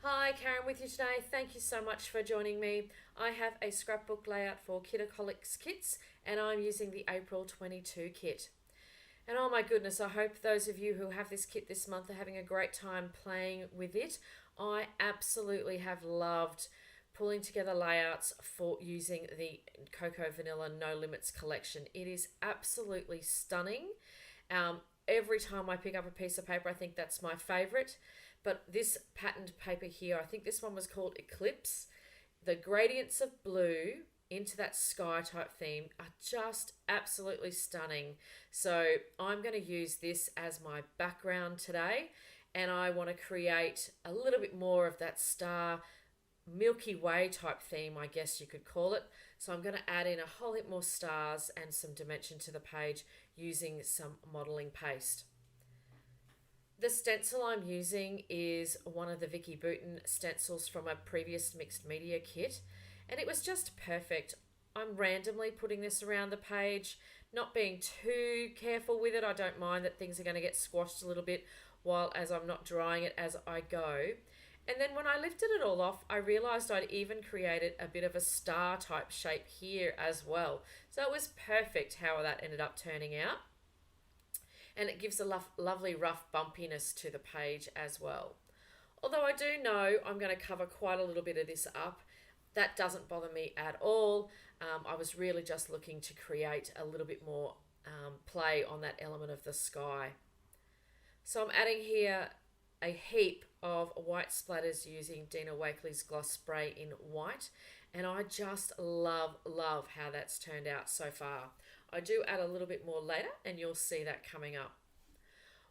Hi, Karen with you today. Thank you so much for joining me. I have a scrapbook layout for Kitaholic Kits and I'm using the April 22 kit. And oh my goodness, I hope those of you who have this kit this month are having a great time playing with it. I absolutely have loved pulling together layouts for using the Cocoa Vanilla No Limits collection. It is absolutely stunning. Um, every time I pick up a piece of paper, I think that's my favorite. But this patterned paper here, I think this one was called Eclipse. The gradients of blue into that sky type theme are just absolutely stunning. So I'm going to use this as my background today, and I want to create a little bit more of that star Milky Way type theme, I guess you could call it. So I'm going to add in a whole heap more stars and some dimension to the page using some modeling paste. The stencil I'm using is one of the Vicky Bouton stencils from a previous mixed media kit, and it was just perfect. I'm randomly putting this around the page, not being too careful with it. I don't mind that things are going to get squashed a little bit while as I'm not drying it as I go. And then when I lifted it all off, I realized I'd even created a bit of a star type shape here as well. So it was perfect how that ended up turning out. And it gives a lovely rough bumpiness to the page as well. Although I do know I'm going to cover quite a little bit of this up, that doesn't bother me at all. I was really just looking to create a little bit more play on that element of the sky. So I'm adding here a heap of white splatters using Dina Wakley's gloss spray in white, and I just love how that's turned out so far. I do add a little bit more later and you'll see that coming up.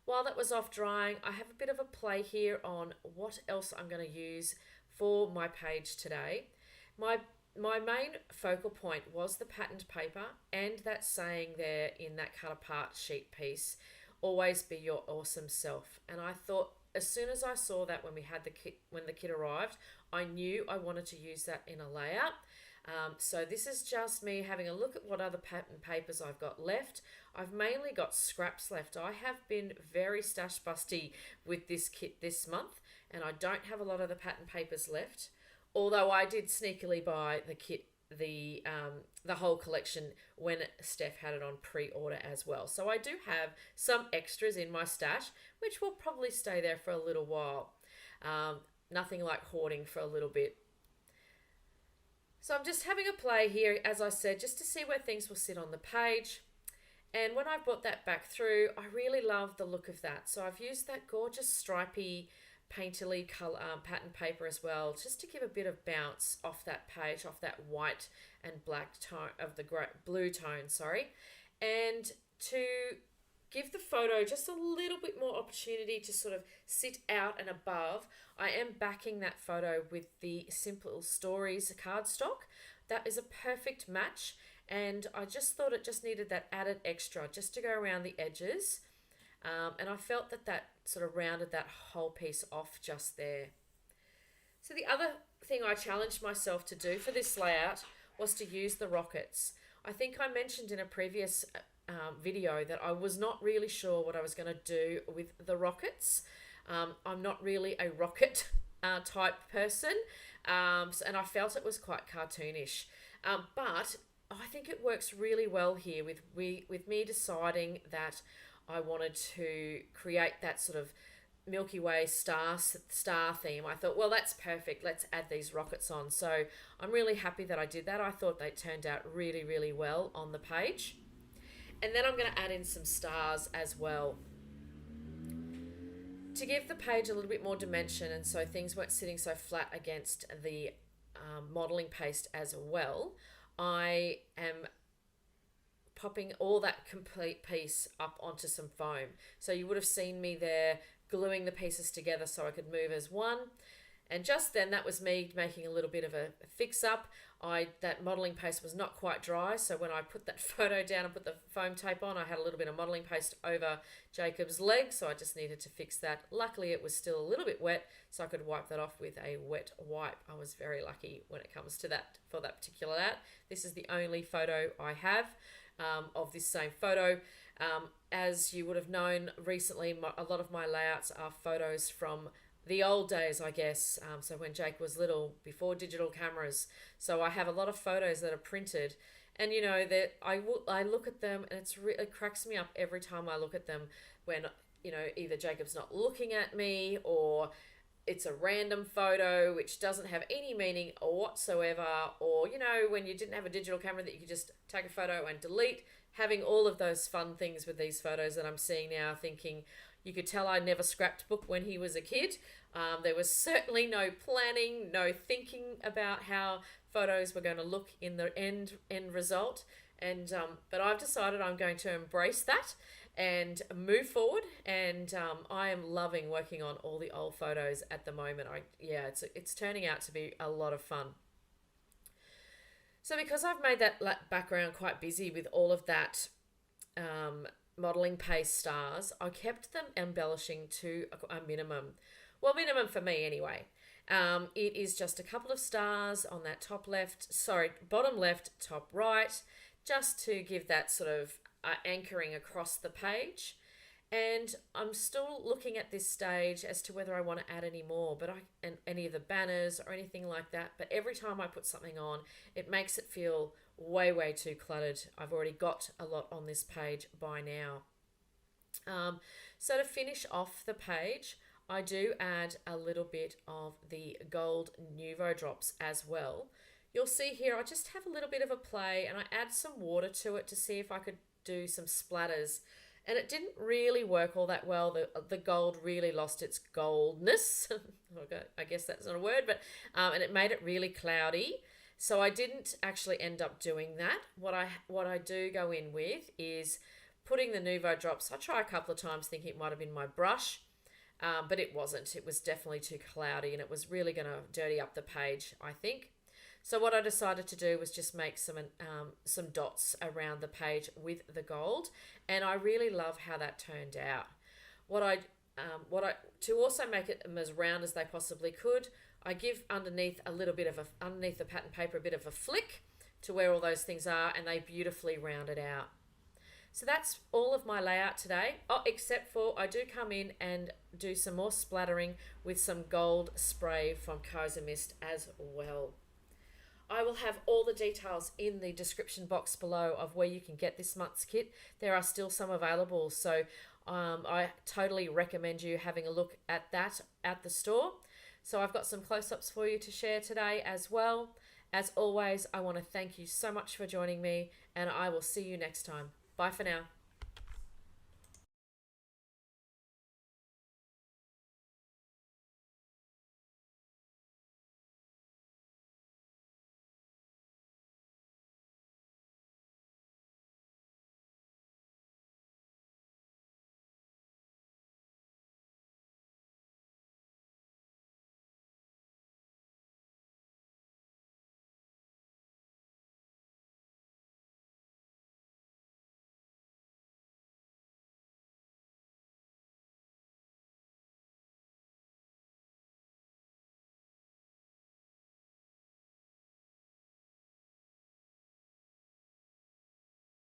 While that was off drying, I have a bit of a play here on what else I'm going to use for my page today. My main focal point was the patterned paper and that saying there in that cut apart sheet piece, always be your awesome self. And I thought as soon as I saw that when the kit arrived, I knew I wanted to use that in a layout. So this is just me having a look at what other pattern papers I've got left. I've mainly got scraps left. I have been very stash busty with this kit this month, and I don't have a lot of the pattern papers left. Although I did sneakily buy the kit, the whole collection when Steph had it on pre-order as well. So I do have some extras in my stash, which will probably stay there for a little while. Nothing like hoarding for a little bit. So I'm just having a play here, as I said, just to see where things will sit on the page. And when I brought that back through, I really love the look of that. So I've used that gorgeous stripy, painterly color, pattern paper as well, just to give a bit of bounce off that page, off that white and black tone of the blue tone, sorry. And to give the photo just a little bit more opportunity to sort of sit out and above, I am backing that photo with the Simple Stories cardstock. That is a perfect match, and I just thought it just needed that added extra just to go around the edges. And I felt that sort of rounded that whole piece off just there. So the other thing I challenged myself to do for this layout was to use the rockets. I think I mentioned in a previous video that I was not really sure what I was going to do with the rockets. I'm not really a rocket type person, and I felt it was quite cartoonish. But I think it works really well here with me deciding that I wanted to create that sort of Milky Way star theme. I thought, well, that's perfect. Let's add these rockets on. So I'm really happy that I did that. I thought they turned out really well on the page. And then I'm going to add in some stars as well to give the page a little bit more dimension, and so things weren't sitting so flat against the modeling paste as well. I am popping all that complete piece up onto some foam. So you would have seen me there gluing the pieces together so I could move as one. And just then, that was me making a little bit of a fix up. That modeling paste was not quite dry, so when I put that photo down and put the foam tape on, I had a little bit of modeling paste over Jacob's leg, so I just needed to fix that. Luckily, it was still a little bit wet, so I could wipe that off with a wet wipe. I was very lucky when it comes to that for that particular art. This is the only photo I have of this same photo. As you would have known recently, a lot of my layouts are photos from the old days, I guess. So when Jake was little, before digital cameras. So I have a lot of photos that are printed, and you know that I look at them, and it cracks me up every time I look at them. When you know either Jacob's not looking at me, or it's a random photo which doesn't have any meaning whatsoever, or you know when you didn't have a digital camera that you could just take a photo and delete. Having all of those fun things with these photos that I'm seeing now, thinking you could tell I never scrapped book when he was a kid. There was certainly no planning, no thinking about how photos were going to look in the end result. And but I've decided I'm going to embrace that and move forward. And I am loving working on all the old photos at the moment. It's turning out to be a lot of fun. So because I've made that background quite busy with all of that modelling paste stars, I kept them embellishing to a minimum. Well, minimum for me anyway. It is just a couple of stars on that bottom left, top right, just to give that sort of anchoring across the page. And I'm still looking at this stage as to whether I want to add any more, and any of the banners or anything like that. But every time I put something on, it makes it feel way too cluttered. I've already got a lot on this page by now. So to finish off the page, I do add a little bit of the gold Nuvo drops as well. You'll see here I just have a little bit of a play, and I add some water to it to see if I could do some splatters. And it didn't really work all that well. The gold really lost its goldness. I guess that's not a word, but and it made it really cloudy. So I didn't actually end up doing that. What I do go in with is putting the Nuvo drops. I try a couple of times thinking it might have been my brush, but it wasn't. It was definitely too cloudy, and it was really going to dirty up the page, I think. So what I decided to do was just make some dots around the page with the gold, and I really love how that turned out. To also make it as round as they possibly could, I give underneath underneath the pattern paper a bit of a flick to where all those things are, and they beautifully round it out. So that's all of my layout today. Except for I do come in and do some more splattering with some gold spray from Kaiser Mist as well. I will have all the details in the description box below of where you can get this month's kit. There are still some available, so I totally recommend you having a look at that at the store. So I've got some close-ups for you to share today as well. As always, I want to thank you so much for joining me, and I will see you next time. Bye for now.